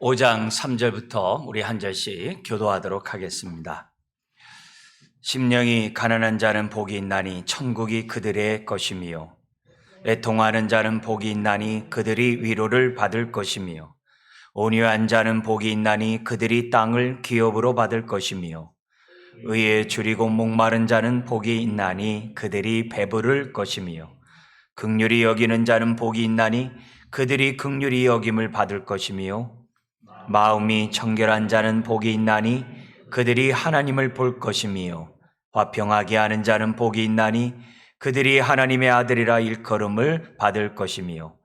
5장 3절부터 우리 한 절씩 교도하도록 하겠습니다. 심령이 가난한 자는 복이 있나니 천국이 그들의 것이며, 애통하는 자는 복이 있나니 그들이 위로를 받을 것이며, 온유한 자는 복이 있나니 그들이 땅을 기업으로 받을 것이며, 의에 줄이고 목마른 자는 복이 있나니 그들이 배부를 것이며, 긍휼히 여기는 자는 복이 있나니 그들이 긍휼히 여김을 받을 것이며, 마음이 청결한 자는 복이 있나니 그들이 하나님을 볼 것이며, 화평하게 하는 자는 복이 있나니 그들이 하나님의 아들이라 일컬음을 받을 것이며,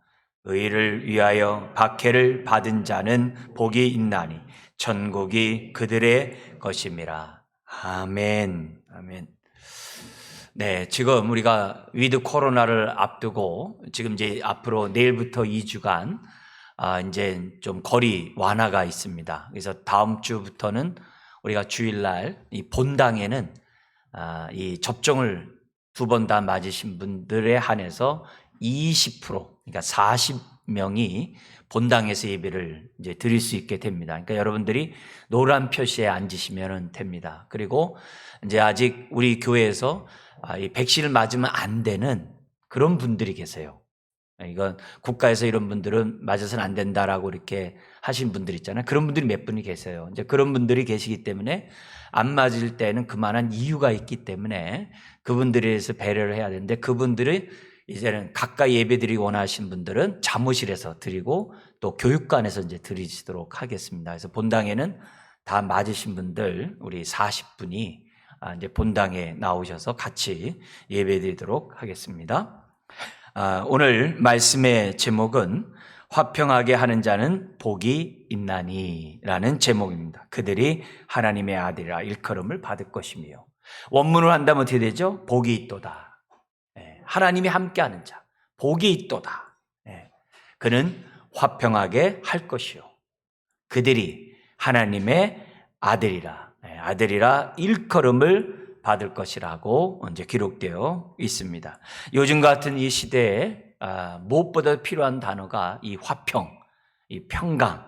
의를 위하여 박해를 받은 자는 복이 있나니 천국이 그들의 것임이라. 아멘. 아멘. 네, 지금 우리가 위드 코로나를 앞두고 지금 이제 앞으로 내일부터 2주간 이제 좀 거리 완화가 있습니다. 그래서 다음 주부터는 우리가 주일날 이 본당에는 이 접종을 2번 다 맞으신 분들에 한해서 20%, 그러니까 40명이 본당에서 예배를 이제 드릴 수 있게 됩니다. 그러니까 여러분들이 노란 표시에 앉으시면 됩니다. 그리고 이제 아직 우리 교회에서 이 백신을 맞으면 안 되는 그런 분들이 계세요. 이건 국가에서 이런 분들은 맞아서는 안 된다라고 이렇게 하신 분들 있잖아요. 그런 분들이 몇 분이 계세요. 이제 그런 분들이 계시기 때문에 안 맞을 때는 그만한 이유가 있기 때문에 그분들에 대해서 배려를 해야 되는데, 그분들이 이제는 가까이 예배드리기 원하시는 분들은 사무실에서 드리고 또 교육관에서 이제 드리시도록 하겠습니다. 그래서 본당에는 다 맞으신 분들 우리 40분이 이제 본당에 나오셔서 같이 예배드리도록 하겠습니다. 오늘 말씀의 제목은 화평하게 하는 자는 복이 있나니 라는 제목입니다. 그들이 하나님의 아들이라 일컬음을 받을 것이며, 원문을 한다면 어떻게 되죠? 복이 있도다. 하나님이 함께하는 자, 복이 있도다. 그는 화평하게 할 것이요, 그들이 하나님의 아들이라 일컬음을 받을 것이라고 이제 기록되어 있습니다. 요즘 같은 이 시대에 무엇보다 필요한 단어가 이 화평, 이 평강,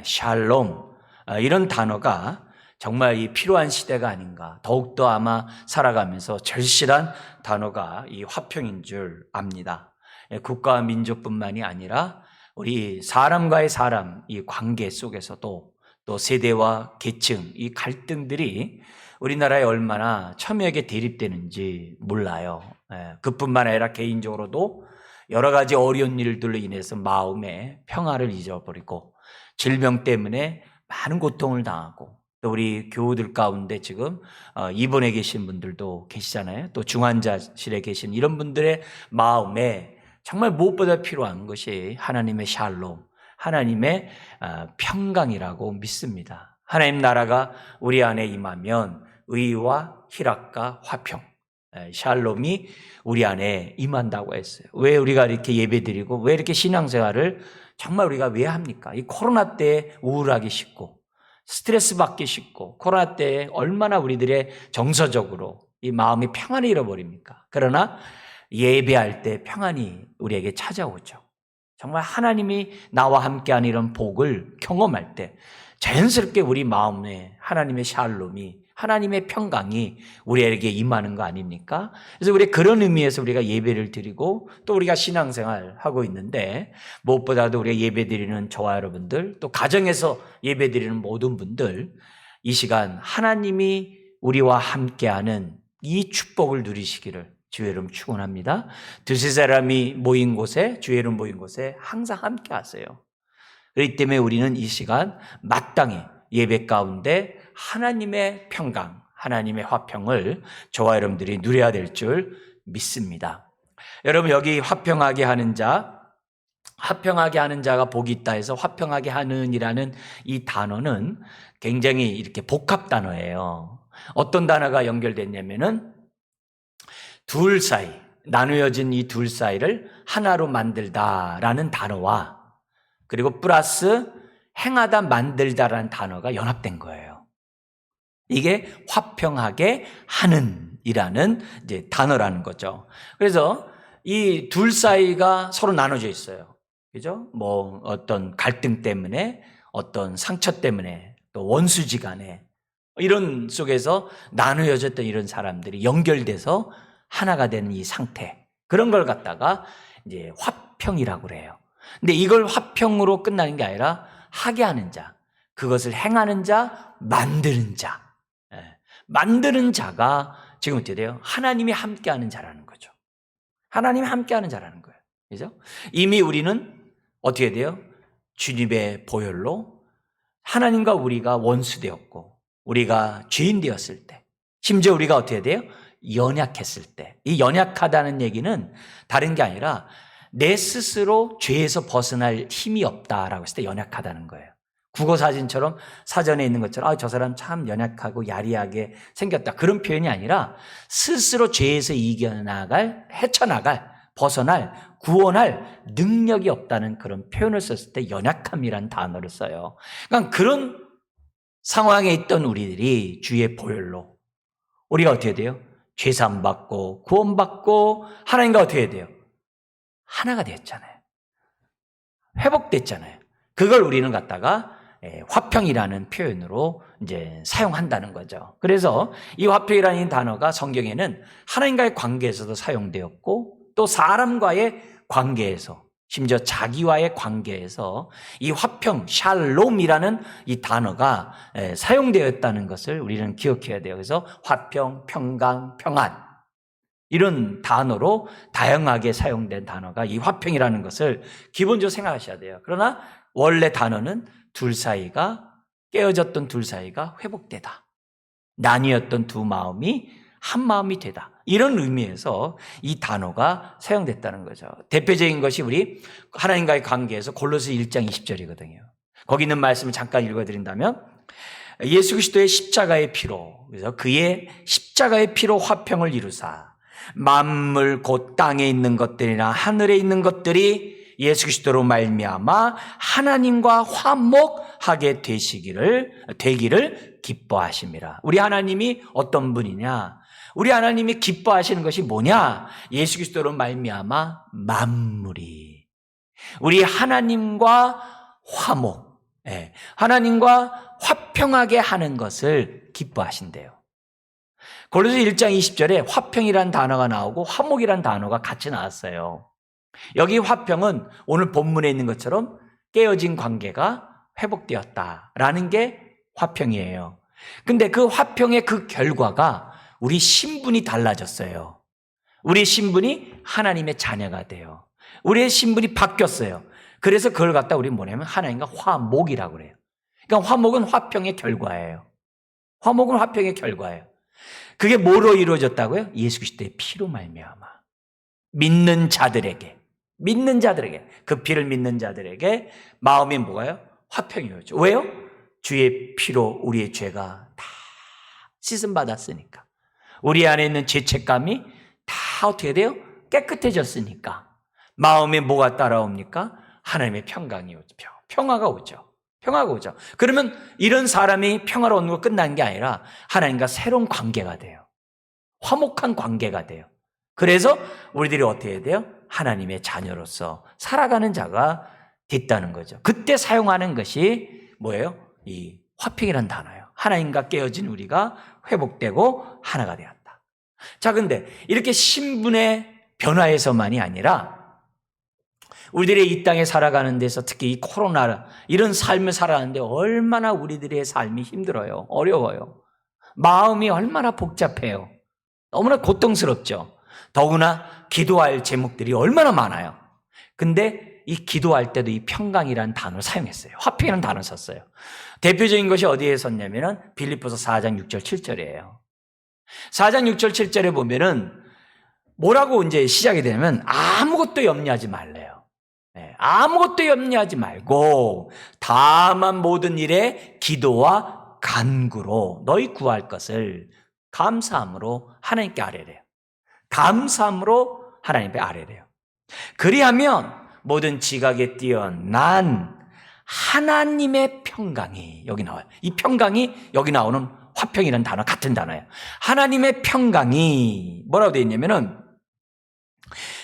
샬롬, 이런 단어가 정말 이 필요한 시대가 아닌가. 더욱더 아마 살아가면서 절실한 단어가 이 화평인 줄 압니다. 국가와 민족뿐만이 아니라 우리 사람과의 사람 이 관계 속에서도 또 세대와 계층 이 갈등들이 우리나라에 얼마나 첨예하게 대립되는지 몰라요. 그뿐만 아니라 개인적으로도 여러 가지 어려운 일들로 인해서 마음의 평화를 잊어버리고 질병 때문에 많은 고통을 당하고, 또 우리 교우들 가운데 지금 입원해 계신 분들도 계시잖아요. 또 중환자실에 계신 이런 분들의 마음에 정말 무엇보다 필요한 것이 하나님의 샬롬, 하나님의 평강이라고 믿습니다. 하나님 나라가 우리 안에 임하면 의와 희락과 화평, 샬롬이 우리 안에 임한다고 했어요. 왜 우리가 이렇게 예배드리고 왜 이렇게 신앙생활을 정말 우리가 왜 합니까? 이 코로나 때에 우울하기 쉽고 스트레스 받기 쉽고, 코로나 때에 얼마나 우리들의 정서적으로 이 마음이 평안을 잃어버립니까? 그러나 예배할 때 평안이 우리에게 찾아오죠. 정말 하나님이 나와 함께하는 이런 복을 경험할 때 자연스럽게 우리 마음에 하나님의 샬롬이, 하나님의 평강이 우리에게 임하는 거 아닙니까? 그래서 우리 그런 의미에서 우리가 예배를 드리고 또 우리가 신앙생활 하고 있는데, 무엇보다도 우리가 예배 드리는 저와 여러분들, 또 가정에서 예배 드리는 모든 분들, 이 시간 하나님이 우리와 함께하는 이 축복을 누리시기를 주의 이름 축원합니다. 두세 사람이 모인 곳에, 주의 이름 모인 곳에 항상 함께 하세요. 그렇기 때문에 우리는 이 시간 마땅히 예배 가운데 하나님의 평강, 하나님의 화평을 저와 여러분들이 누려야 될 줄 믿습니다. 여러분, 여기 화평하게 하는 자가 복이 있다 해서 화평하게 하는이라는 이 단어는 굉장히 이렇게 복합 단어예요. 어떤 단어가 연결됐냐면은 둘 사이, 나누어진 이 둘 사이를 하나로 만들다라는 단어와, 그리고 플러스 행하다 만들다라는 단어가 연합된 거예요. 이게 화평하게 하는 이라는 이제 단어라는 거죠. 그래서 이 둘 사이가 서로 나눠져 있어요. 그죠? 뭐 어떤 갈등 때문에, 어떤 상처 때문에, 또 원수지간에 이런 속에서 나누어졌던 이런 사람들이 연결돼서 하나가 되는 이 상태, 그런 걸 갖다가 이제 화평이라고 그래요. 근데 이걸 화평으로 끝나는 게 아니라 하게 하는 자, 그것을 행하는 자, 만드는 자. 만드는 자가 지금 어떻게 돼요? 하나님이 함께하는 자라는 거죠. 하나님이 함께하는 자라는 거예요. 그죠? 이미 우리는 어떻게 돼요? 주님의 보혈로 하나님과 우리가 원수되었고, 우리가 죄인 되었을 때, 심지어 우리가 어떻게 돼요? 연약했을 때. 이 연약하다는 얘기는 다른 게 아니라 내 스스로 죄에서 벗어날 힘이 없다라고 했을 때 연약하다는 거예요. 국어사진처럼 사전에 있는 것처럼 저 사람 참 연약하고 야리하게 생겼다, 그런 표현이 아니라 스스로 죄에서 이겨나갈, 헤쳐나갈, 벗어날, 구원할 능력이 없다는 그런 표현을 썼을 때 연약함이란 단어를 써요. 그러니까 그런 상황에 있던 우리들이 주의 보혈로 우리가 어떻게 돼요? 죄사함받고 구원받고 하나님과 어떻게 돼요? 하나가 됐잖아요. 회복됐잖아요. 그걸 우리는 갖다가 화평이라는 표현으로 이제 사용한다는 거죠. 그래서 이 화평이라는 단어가 성경에는 하나님과의 관계에서도 사용되었고, 또 사람과의 관계에서, 심지어 자기와의 관계에서 이 화평, 샬롬이라는 이 단어가 사용되었다는 것을 우리는 기억해야 돼요. 그래서 화평, 평강, 평안, 이런 단어로 다양하게 사용된 단어가 이 화평이라는 것을 기본적으로 생각하셔야 돼요. 그러나 원래 단어는 깨어졌던 둘 사이가 회복되다, 나뉘었던 두 마음이 한 마음이 되다, 이런 의미에서 이 단어가 사용됐다는 거죠. 대표적인 것이 우리 하나님과의 관계에서 골로새 1장 20절이거든요. 거기 있는 말씀을 잠깐 읽어드린다면, 예수 그리스도의 십자가의 피로, 그래서 그의 십자가의 피로 화평을 이루사 만물 곧 땅에 있는 것들이나 하늘에 있는 것들이 예수 그리스도로 말미암아 하나님과 화목하게 되기를 기뻐하심이라. 우리 하나님이 어떤 분이냐? 우리 하나님이 기뻐하시는 것이 뭐냐? 예수 그리스도로 말미암아 만물이 우리 하나님과 화목, 하나님과 화평하게 하는 것을 기뻐하신대요. 골로새 1장 20절에 화평이란 단어가 나오고 화목이란 단어가 같이 나왔어요. 여기 화평은 오늘 본문에 있는 것처럼 깨어진 관계가 회복되었다라는 게 화평이에요. 근데 그 화평의 그 결과가 우리 신분이 달라졌어요. 우리 신분이 하나님의 자녀가 돼요. 우리의 신분이 바뀌었어요. 그래서 그걸 갖다 우리 뭐냐면 하나님과 화목이라고 그래요. 그러니까 화목은 화평의 결과예요. 화목은 화평의 결과예요. 그게 뭐로 이루어졌다고요? 예수 그리스도의 피로 말미암아 믿는 자들에게, 그 피를 믿는 자들에게 마음이 뭐가요? 화평이 오죠. 왜요? 주의 피로 우리의 죄가 다 씻음받았으니까, 우리 안에 있는 죄책감이 다 어떻게 돼요? 깨끗해졌으니까 마음에 뭐가 따라옵니까? 하나님의 평강이 오죠. 평화가 오죠. 그러면 이런 사람이 평화로 얻는 거 끝난 게 아니라 하나님과 새로운 관계가 돼요. 화목한 관계가 돼요. 그래서 우리들이 어떻게 해야 돼요? 하나님의 자녀로서 살아가는 자가 됐다는 거죠. 그때 사용하는 것이 뭐예요? 이 화평이라는 단어예요. 하나님과 깨어진 우리가 회복되고 하나가 되었다. 자, 근데 이렇게 신분의 변화에서만이 아니라 우리들이 이 땅에 살아가는 데서, 특히 이 코로나 이런 삶을 살아가는데 얼마나 우리들의 삶이 힘들어요. 어려워요. 마음이 얼마나 복잡해요. 너무나 고통스럽죠. 더구나 기도할 제목들이 얼마나 많아요. 근데 이 기도할 때도 이 평강이라는 단어를 사용했어요. 화평이라는 단어를 썼어요. 대표적인 것이 어디에 썼냐면은 빌립보서 4장 6절 7절이에요. 4장 6절 7절에 보면은 뭐라고 이제 시작이 되냐면 아무것도 염려하지 말래요. 아무것도 염려하지 말고 다만 모든 일에 기도와 간구로 너희 구할 것을 감사함으로 하나님께 아뢰래요. 감사함으로 하나님께 아뢰래요. 그리하면 모든 지각에 뛰어난 하나님의 평강이, 여기 나와요. 이 평강이 여기 나오는 화평이라는 단어 같은 단어예요. 하나님의 평강이 뭐라고 되어 있냐면은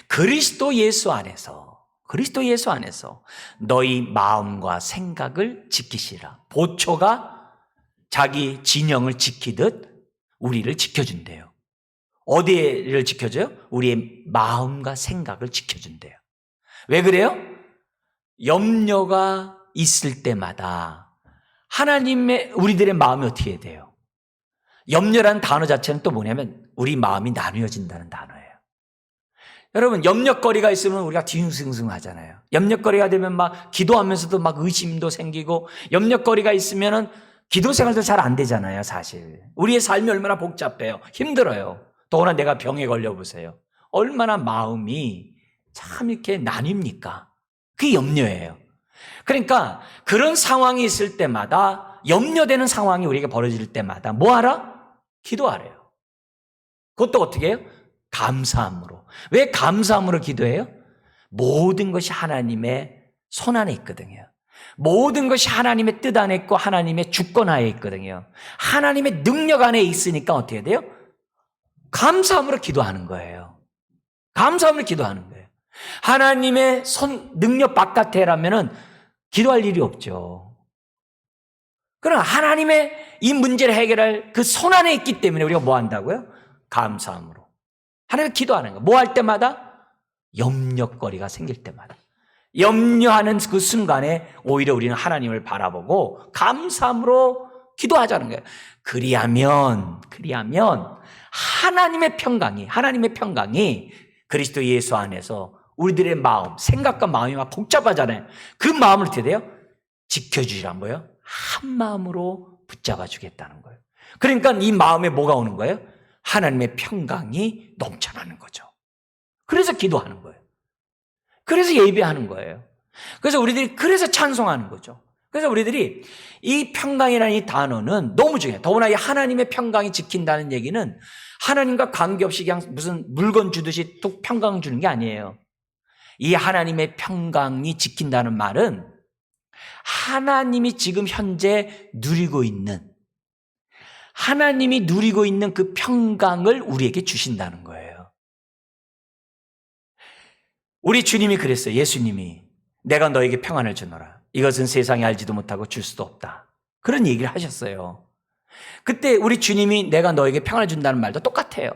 그리스도 예수 안에서, 그리스도 예수 안에서 너희 마음과 생각을 지키시라. 보초가 자기 진영을 지키듯 우리를 지켜준대요. 어디를 지켜줘요? 우리의 마음과 생각을 지켜준대요. 왜 그래요? 염려가 있을 때마다 하나님의 우리들의 마음이 어떻게 돼요? 염려라는 단어 자체는 또 뭐냐면 우리 마음이 나누어진다는 단어예요. 여러분, 염려거리가 있으면 우리가 뒤숭숭 하잖아요. 염려거리가 되면 막 기도하면서도 막 의심도 생기고, 염려거리가 있으면은 기도 생활도 잘 안 되잖아요, 사실. 우리의 삶이 얼마나 복잡해요. 힘들어요. 더구나 내가 병에 걸려보세요. 얼마나 마음이 참 이렇게 나뉩니까? 그게 염려예요. 그러니까 그런 상황이 있을 때마다, 염려되는 상황이 우리에게 벌어질 때마다 뭐 하라? 기도하래요. 그것도 어떻게 해요? 감사함으로. 왜 감사함으로 기도해요? 모든 것이 하나님의 손 안에 있거든요. 모든 것이 하나님의 뜻 안에 있고 하나님의 주권 하에 있거든요. 하나님의 능력 안에 있으니까 어떻게 돼요? 감사함으로 기도하는 거예요. 감사함으로 기도하는 거예요. 하나님의 능력 바깥에라면은 기도할 일이 없죠. 그러나 하나님의 이 문제를 해결할 그 손 안에 있기 때문에 우리가 뭐 한다고요? 감사함으로. 하나님을 기도하는 거예요. 뭐 할 때마다? 염려거리가 생길 때마다. 염려하는 그 순간에 오히려 우리는 하나님을 바라보고 감사함으로 기도하자는 거예요. 그리하면 하나님의 평강이 그리스도 예수 안에서 우리들의 마음, 생각과 마음이 막 복잡하잖아요. 그 마음을 어떻게 돼요? 지켜주시란 뭐예요? 한 마음으로 붙잡아 주겠다는 거예요. 그러니까 이 마음에 뭐가 오는 거예요? 하나님의 평강이 넘쳐나는 거죠. 그래서 기도하는 거예요. 그래서 예배하는 거예요. 그래서 우리들이 그래서 찬송하는 거죠. 그래서 우리들이 이 평강이라는 이 단어는 너무 중요해요. 더구나 이 하나님의 평강이 지킨다는 얘기는 하나님과 관계없이 그냥 무슨 물건 주듯이 또 평강 주는 게 아니에요. 이 하나님의 평강이 지킨다는 말은 하나님이 지금 현재 누리고 있는, 하나님이 누리고 있는 그 평강을 우리에게 주신다는 거예요. 우리 주님이 그랬어요. 예수님이 내가 너에게 평안을 주노라. 이것은 세상이 알지도 못하고 줄 수도 없다. 그런 얘기를 하셨어요. 그때 우리 주님이 내가 너에게 평안을 준다는 말도 똑같아요.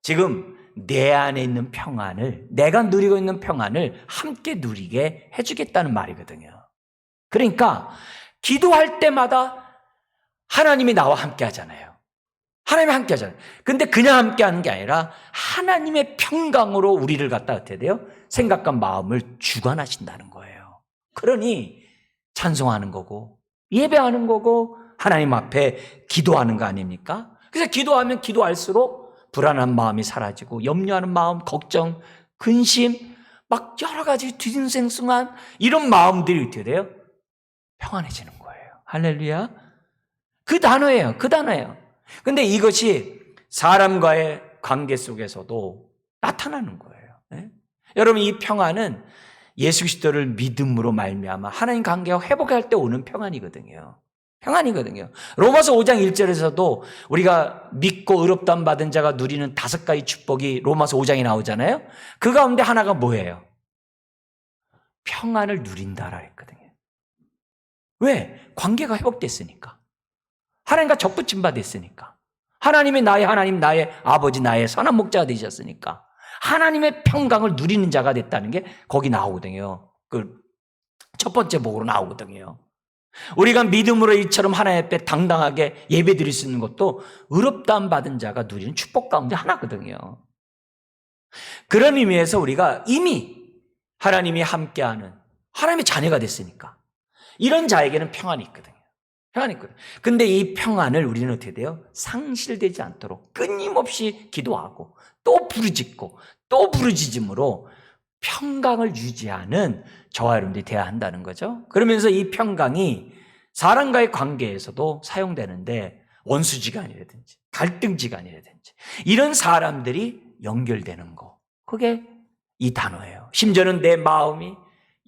지금 내 안에 있는 평안을, 내가 누리고 있는 평안을 함께 누리게 해주겠다는 말이거든요. 그러니까 기도할 때마다 하나님이 나와 함께 하잖아요. 하나님이 함께 하잖아요. 근데 그냥 함께 하는 게 아니라 하나님의 평강으로 우리를 갖다 어떻게 돼요? 생각과 마음을 주관하신다는 거예요. 그러니 찬송하는 거고 예배하는 거고 하나님 앞에 기도하는 거 아닙니까? 그래서 기도하면 기도할수록 불안한 마음이 사라지고 염려하는 마음, 걱정, 근심, 막 여러 가지 뒤숭생숭한 이런 마음들이 어떻게 돼요? 평안해지는 거예요. 할렐루야. 그 단어예요. 근데 이것이 사람과의 관계 속에서도 나타나는 거예요. 네? 여러분, 이 평안은 예수 그리스도를 믿음으로 말미암아 하나님 관계가 회복할 때 오는 평안이거든요. 로마서 5장 1절에서도 우리가 믿고 의롭다함 받은 자가 누리는 5가지 축복이 로마서 5장에 나오잖아요. 그 가운데 하나가 뭐예요? 평안을 누린다라 했거든요. 왜? 관계가 회복됐으니까. 하나님과 접붙임 바 됐으니까. 하나님이 나의 하나님, 나의 아버지, 나의 선한 목자가 되셨으니까. 하나님의 평강을 누리는 자가 됐다는 게 거기 나오거든요. 그 첫 번째 복으로 나오거든요. 우리가 믿음으로 이처럼 하나님 앞에 당당하게 예배 드릴 수 있는 것도 의롭다함 받은 자가 누리는 축복 가운데 하나거든요. 그런 의미에서 우리가 이미 하나님이 함께하는 하나님의 자녀가 됐으니까 이런 자에게는 평안이 있거든요. 근데 이 평안을 우리는 어떻게 돼요? 상실되지 않도록 끊임없이 기도하고 또 부르짖고 또 부르짖음으로 평강을 유지하는 저와 여러분들이 되어야 한다는 거죠. 그러면서 이 평강이 사람과의 관계에서도 사용되는데 원수지간이라든지 갈등지간이라든지 이런 사람들이 연결되는 거, 그게 이 단어예요. 심지어는 내 마음이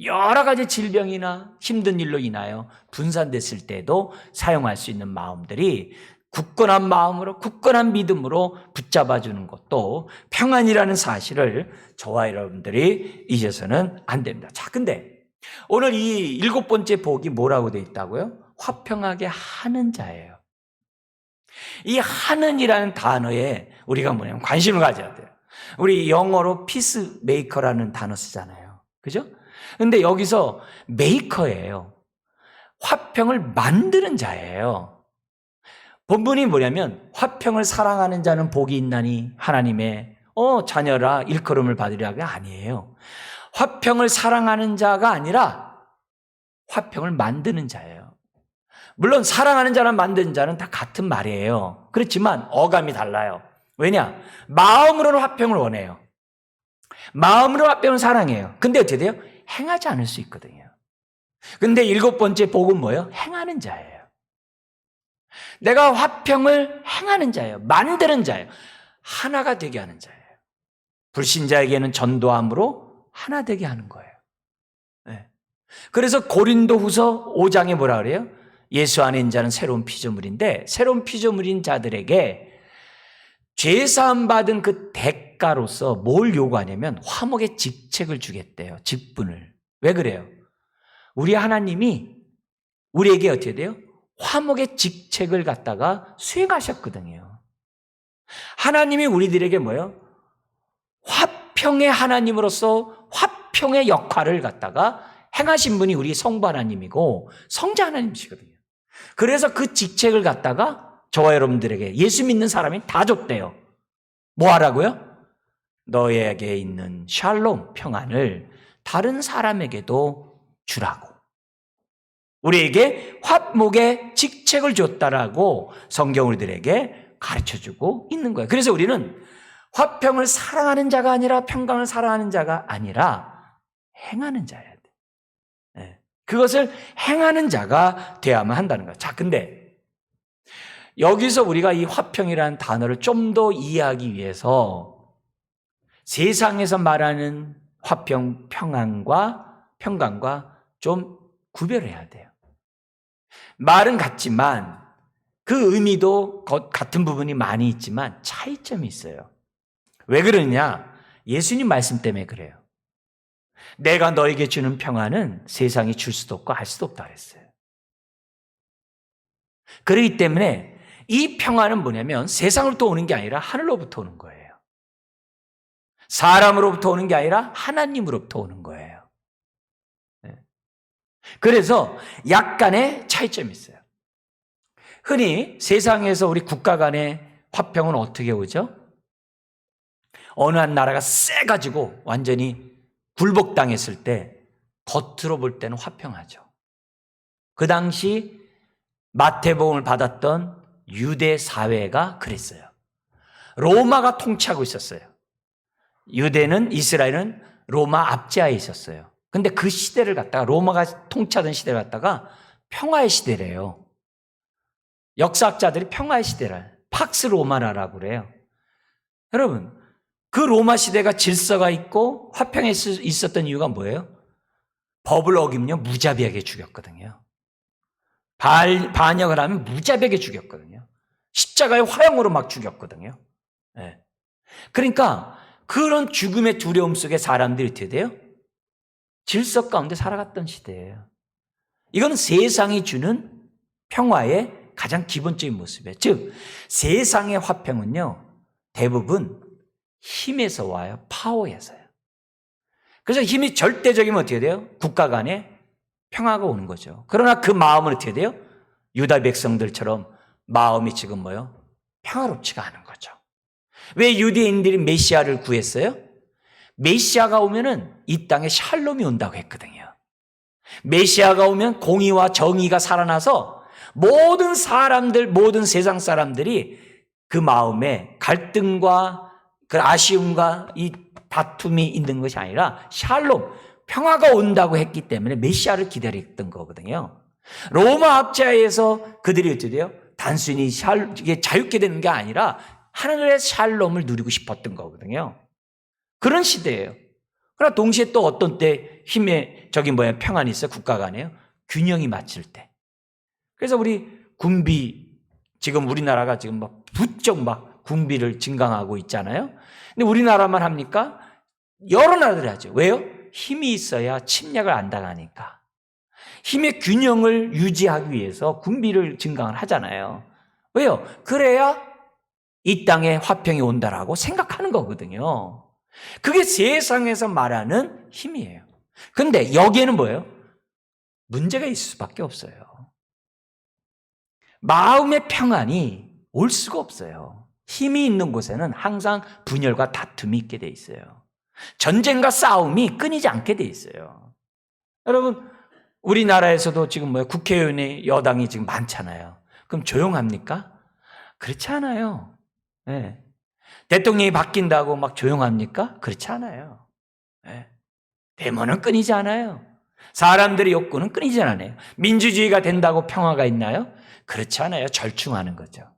여러 가지 질병이나 힘든 일로 인하여 분산됐을 때도 사용할 수 있는 마음들이 굳건한 마음으로, 굳건한 믿음으로 붙잡아주는 것도 평안이라는 사실을 저와 여러분들이 잊어서는 안 됩니다. 자, 근데 오늘 이 7번째 복이 뭐라고 되어 있다고요? 화평하게 하는 자예요. 이 하는이라는 단어에 우리가 뭐냐면 관심을 가져야 돼요. 우리 영어로 피스메이커라는 단어 쓰잖아요. 그죠? 근데 여기서 메이커예요. 화평을 만드는 자예요. 본문이 뭐냐면 화평을 사랑하는 자는 복이 있나니 하나님의 자녀라 일컬음을 받으리라가 아니에요. 화평을 사랑하는 자가 아니라 화평을 만드는 자예요. 물론 사랑하는 자랑 만드는 자는 다 같은 말이에요. 그렇지만 어감이 달라요. 왜냐? 마음으로는 화평을 원해요. 마음으로 화평을 사랑해요. 근데 어떻게 돼요? 행하지 않을 수 있거든요. 근데 7번째 복은 뭐예요? 행하는 자예요. 내가 화평을 행하는 자예요. 만드는 자예요. 하나가 되게 하는 자예요. 불신자에게는 전도함으로 하나 되게 하는 거예요. 네. 그래서 고린도후서 5장에 뭐라 그래요? 예수 안에 있는 자는 새로운 피조물인데 새로운 피조물인 자들에게 죄사함 받은 그 대가로서 뭘 요구하냐면 화목의 직책을 주겠대요. 직분을. 왜 그래요? 우리 하나님이 우리에게 어떻게 돼요? 화목의 직책을 갖다가 수행하셨거든요. 하나님이 우리들에게 뭐예요? 화평의 하나님으로서 화평의 역할을 갖다가 행하신 분이 우리 성부 하나님이고 성자 하나님이시거든요. 그래서 그 직책을 갖다가 저와 여러분들에게 예수 믿는 사람이 다 줬대요. 뭐 하라고요? 너에게 있는 샬롬, 평안을 다른 사람에게도 주라고. 우리에게 화목의 직책을 줬다라고 성경 우리들에게 가르쳐주고 있는 거예요. 그래서 우리는 화평을 사랑하는 자가 아니라 평강을 사랑하는 자가 아니라 행하는 자예요. 그것을 행하는 자가 되어야만 한다는 거예요. 자, 근데 여기서 우리가 이 화평이라는 단어를 좀 더 이해하기 위해서 세상에서 말하는 화평, 평강과 좀 구별해야 돼요. 말은 같지만 그 의미도 같은 부분이 많이 있지만 차이점이 있어요. 왜 그러냐? 예수님 말씀 때문에 그래요. 내가 너에게 주는 평안은 세상이 줄 수도 없고 할 수도 없다 그랬어요. 그렇기 때문에 이 평안은 뭐냐면 세상으로부터 오는 게 아니라 하늘로부터 오는 거예요. 사람으로부터 오는 게 아니라 하나님으로부터 오는 거예요. 그래서 약간의 차이점이 있어요. 흔히 세상에서 우리 국가 간의 화평은 어떻게 오죠? 어느 한 나라가 세가지고 완전히 굴복당했을 때 겉으로 볼 때는 화평하죠. 그 당시 마태복음을 받았던 유대 사회가 그랬어요. 로마가 통치하고 있었어요. 유대는 이스라엘은 로마 압제하에 있었어요. 근데 그 시대를 갖다가 로마가 통치하던 시대를 갖다가 평화의 시대래요. 역사학자들이 평화의 시대를 팍스 로마나라고 그래요. 여러분, 그 로마 시대가 질서가 있고 화평에 있었던 이유가 뭐예요? 법을 어기면 무자비하게 죽였거든요. 반역을 하면 무자비하게 죽였거든요. 십자가의 화형으로 막 죽였거든요. 네. 그러니까 그런 죽음의 두려움 속에 사람들이 어떻게 돼요? 질서 가운데 살아갔던 시대예요. 이건 세상이 주는 평화의 가장 기본적인 모습이에요. 즉 세상의 화평은요 대부분 힘에서 와요. 파워에서요. 그래서 힘이 절대적이면 어떻게 돼요? 국가 간에 평화가 오는 거죠. 그러나 그 마음은 어떻게 돼요? 유다 백성들처럼 마음이 지금 뭐요? 평화롭지가 않은 거죠. 왜 유대인들이 메시아를 구했어요? 메시아가 오면은 이 땅에 샬롬이 온다고 했거든요. 메시아가 오면 공의와 정의가 살아나서 모든 사람들, 모든 세상 사람들이 그 마음에 갈등과 그 아쉬움과 이 다툼이 있는 것이 아니라 샬롬, 평화가 온다고 했기 때문에 메시아를 기다렸던 거거든요. 로마 압제하에서 그들이 어떻게 돼요? 단순히 이게 자유롭게 되는 게 아니라 하늘의 샬롬을 누리고 싶었던 거거든요. 그런 시대예요. 그러나 동시에 또 어떤 때 힘의 평안이 있어요. 국가 간에요. 균형이 맞출 때. 그래서 우리 군비 지금 우리나라가 지금 막 부쩍 막 군비를 증강하고 있잖아요. 근데 우리나라만 합니까? 여러 나라들이 하죠. 왜요? 힘이 있어야 침략을 안 당하니까. 힘의 균형을 유지하기 위해서 군비를 증강을 하잖아요. 왜요? 그래야 이 땅에 화평이 온다라고 생각하는 거거든요. 그게 세상에서 말하는 힘이에요. 근데 여기에는 뭐예요? 문제가 있을 수밖에 없어요. 마음의 평안이 올 수가 없어요. 힘이 있는 곳에는 항상 분열과 다툼이 있게 돼 있어요. 전쟁과 싸움이 끊이지 않게 돼 있어요. 여러분, 우리나라에서도 지금 국회의원의 여당이 지금 많잖아요. 그럼 조용합니까? 그렇지 않아요. 네. 대통령이 바뀐다고 막 조용합니까? 그렇지 않아요. 네. 데모는 끊이지 않아요. 사람들의 욕구는 끊이지 않아요. 민주주의가 된다고 평화가 있나요? 그렇지 않아요. 절충하는 거죠.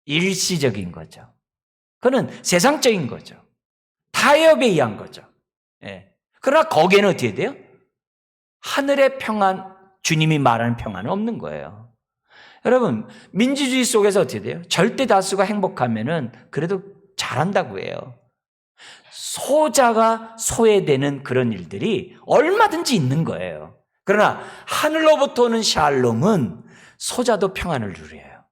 일시적인 거죠. 그건 세상적인 거죠. 타협에 의한 거죠. 네. 그러나 거기에는 어떻게 돼요? 하늘의 평안, 주님이 말하는 평안은 없는 거예요. 여러분, 민주주의 속에서 어떻게 돼요? 절대 다수가 행복하면은 그래도 잘한다고 해요. 소자가 소외되는 그런 일들이 얼마든지 있는 거예요. 그러나 하늘로부터 오는 샬롬은 소자도 평안을 누려요.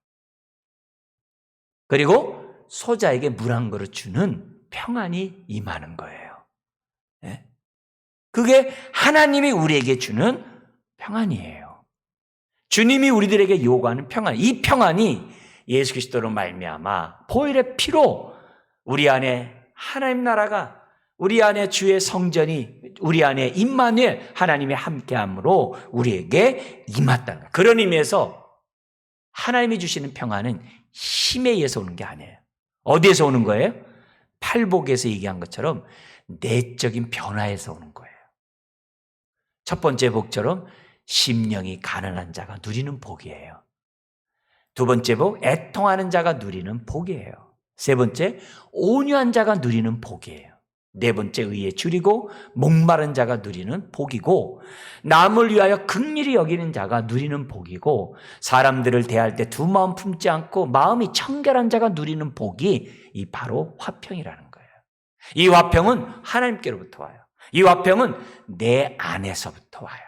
그리고 소자에게 물 한 그릇 주는 평안이 임하는 거예요. 네? 그게 하나님이 우리에게 주는 평안이에요. 주님이 우리들에게 요구하는 평안, 이 평안이 예수 그리스도로 말미암아 보혈의 피로 우리 안에 하나님 나라가, 우리 안에 주의 성전이, 우리 안에 임마누엘 하나님의 함께함으로 우리에게 임했다는 거예요. 그런 의미에서 하나님이 주시는 평안은 힘에 의해서 오는 게 아니에요. 어디에서 오는 거예요? 팔복에서 얘기한 것처럼 내적인 변화에서 오는 거예요. 첫 번째 복처럼 심령이 가난한 자가 누리는 복이에요. 두 번째 복, 애통하는 자가 누리는 복이에요. 세 번째, 온유한 자가 누리는 복이에요. 네 번째, 의에 줄이고 목마른 자가 누리는 복이고, 남을 위하여 긍휼히 여기는 자가 누리는 복이고, 사람들을 대할 때 두 마음 품지 않고 마음이 청결한 자가 누리는 복이 이 바로 화평이라는 거예요. 이 화평은 하나님께로부터 와요. 이 화평은 내 안에서부터 와요.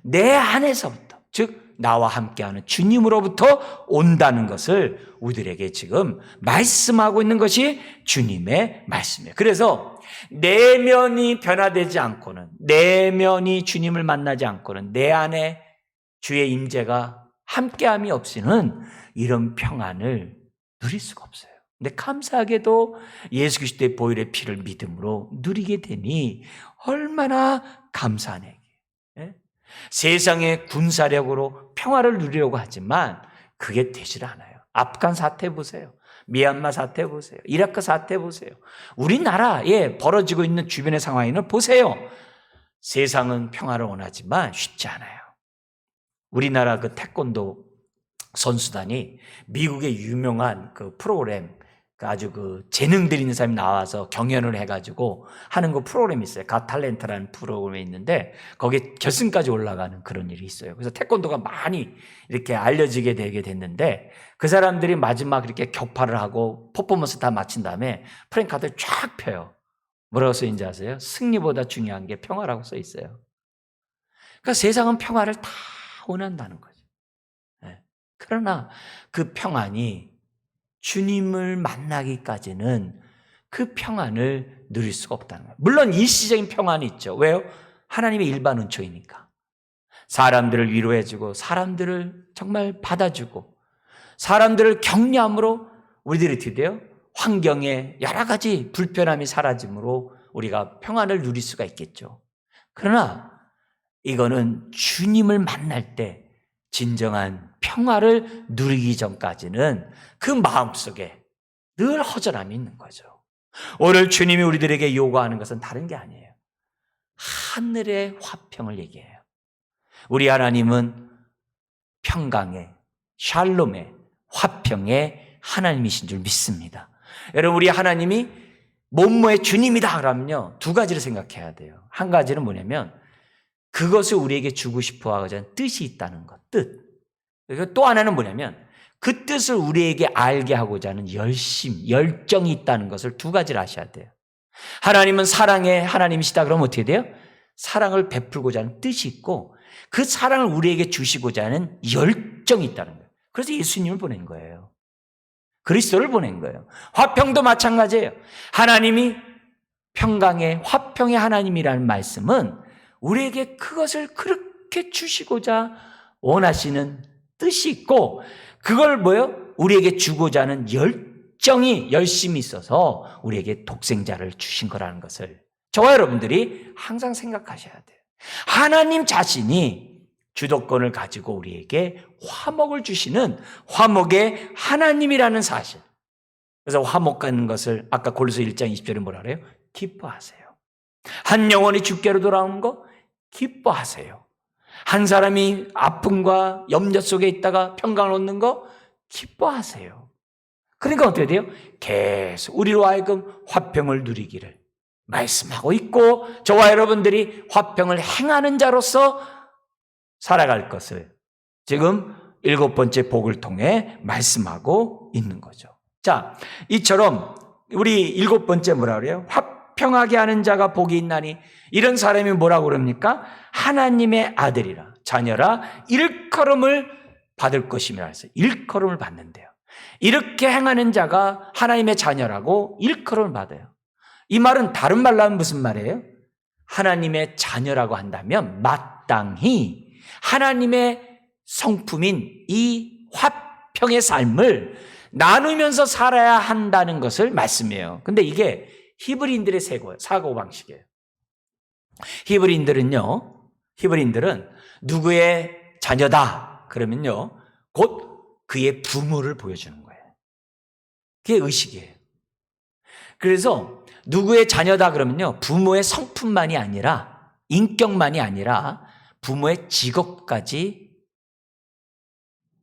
내 안에서부터, 즉 나와 함께하는 주님으로부터 온다는 것을 우리들에게 지금 말씀하고 있는 것이 주님의 말씀이에요. 그래서 내면이 변화되지 않고는, 내면이 주님을 만나지 않고는 내 안에 주의 임재가 함께함이 없이는 이런 평안을 누릴 수가 없어요. 근데 감사하게도 예수 그리스도의 보혈의 피를 믿음으로 누리게 되니 얼마나 감사한 얘기예요. 세상의 군사력으로 평화를 누리려고 하지만 그게 되질 않아요. 아프간 사태 보세요. 미얀마 사태 보세요. 이라크 사태 보세요. 우리나라에 벌어지고 있는 주변의 상황을 보세요. 세상은 평화를 원하지만 쉽지 않아요. 우리나라 그 태권도 선수단이 미국의 유명한 그 프로그램, 아주 그 재능들 있는 사람이 나와서 경연을 해가지고 하는 그 프로그램이 있어요. 갓 탤런트라는 프로그램이 있는데 거기에 결승까지 올라가는 그런 일이 있어요. 그래서 태권도가 많이 이렇게 알려지게 되게 됐는데 그 사람들이 마지막 이렇게 격파를 하고 퍼포먼스 다 마친 다음에 프랭카드를 쫙 펴요. 뭐라고 써 있는지 아세요? 승리보다 중요한 게 평화라고 써 있어요. 그러니까 세상은 평화를 다 원한다는 거죠. 그러나 그 평안이 주님을 만나기까지는 그 평안을 누릴 수가 없다는 거예요. 물론 일시적인 평안이 있죠. 왜요? 하나님의 일반 은총이니까. 사람들을 위로해주고 사람들을 정말 받아주고 사람들을 격려함으로 우리들이 어떻게 돼요? 환경에 여러 가지 불편함이 사라짐으로 우리가 평안을 누릴 수가 있겠죠. 그러나 이거는 주님을 만날 때 진정한 평화를 누리기 전까지는 그 마음속에 늘 허전함이 있는 거죠. 오늘 주님이 우리들에게 요구하는 것은 다른 게 아니에요. 하늘의 화평을 얘기해요. 우리 하나님은 평강의, 샬롬의, 화평의 하나님이신 줄 믿습니다. 여러분, 우리 하나님이 뭐뭐의 주님이다 그러면요, 두 가지를 생각해야 돼요. 한 가지는 뭐냐면 그것을 우리에게 주고 싶어 하고자 하는 뜻이 있다는 것, 뜻. 그리고 또 하나는 뭐냐면 그 뜻을 우리에게 알게 하고자 하는 열정이 있다는 것을 두 가지를 아셔야 돼요. 하나님은 사랑의 하나님이시다 그러면 어떻게 돼요? 사랑을 베풀고자 하는 뜻이 있고 그 사랑을 우리에게 주시고자 하는 열정이 있다는 거예요. 그래서 예수님을 보낸 거예요. 그리스도를 보낸 거예요. 화평도 마찬가지예요. 하나님이 평강의 화평의 하나님이라는 말씀은 우리에게 그것을 그렇게 주시고자 원하시는 뜻이 있고 그걸 우리에게 주고자 하는 열심이 있어서 우리에게 독생자를 주신 거라는 것을 저와 여러분들이 항상 생각하셔야 돼요. 하나님 자신이 주도권을 가지고 우리에게 화목을 주시는 화목의 하나님이라는 사실. 그래서 화목하는 것을 아까 골로새 1장 20절에 뭐라 그래요? 기뻐하세요. 한 영혼이 주께로 돌아오는 거 기뻐하세요. 한 사람이 아픔과 염려 속에 있다가 평강을 얻는 거 기뻐하세요. 그러니까 어떻게 돼요? 계속 우리로 하여금 화평을 누리기를 말씀하고 있고 저와 여러분들이 화평을 행하는 자로서 살아갈 것을 지금 7번째 복을 통해 말씀하고 있는 거죠. 자, 이처럼 우리 7번째 뭐라 그래요? 화평하게 하는 자가 복이 있나니 이런 사람이 뭐라고 그럽니까? 하나님의 아들이라 자녀라 일컬음을 받을 것이라 해서 일컬음을 받는데요. 이렇게 행하는 자가 하나님의 자녀라고 일컬음을 받아요. 이 말은 다른 말로 하면 무슨 말이에요? 하나님의 자녀라고 한다면 마땅히 하나님의 성품인 이 화평의 삶을 나누면서 살아야 한다는 것을 말씀해요. 근데 이게 히브리인들의 사고방식이에요. 히브리인들은 누구의 자녀다 그러면요 곧 그의 부모를 보여주는 거예요. 그게 의식이에요. 그래서 누구의 자녀다 그러면요 부모의 성품만이 아니라 인격만이 아니라 부모의 직업까지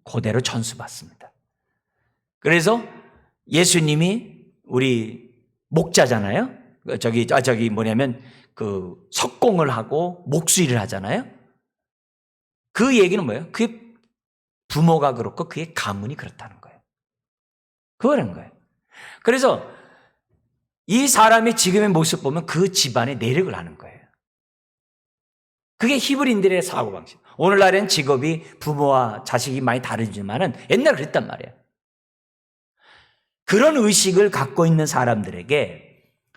그대로 전수받습니다. 그래서 예수님이 우리 목자잖아요. 그 석공을 하고 목수일을 하잖아요. 그 얘기는 뭐예요? 그의 부모가 그렇고 그의 가문이 그렇다는 거예요. 그거라는 거예요. 그래서 이 사람의 지금의 모습 보면 그 집안의 내력을 아는 거예요. 그게 히브리인들의 사고방식. 오늘날엔 직업이 부모와 자식이 많이 다르지만은 옛날에 그랬단 말이에요. 그런 의식을 갖고 있는 사람들에게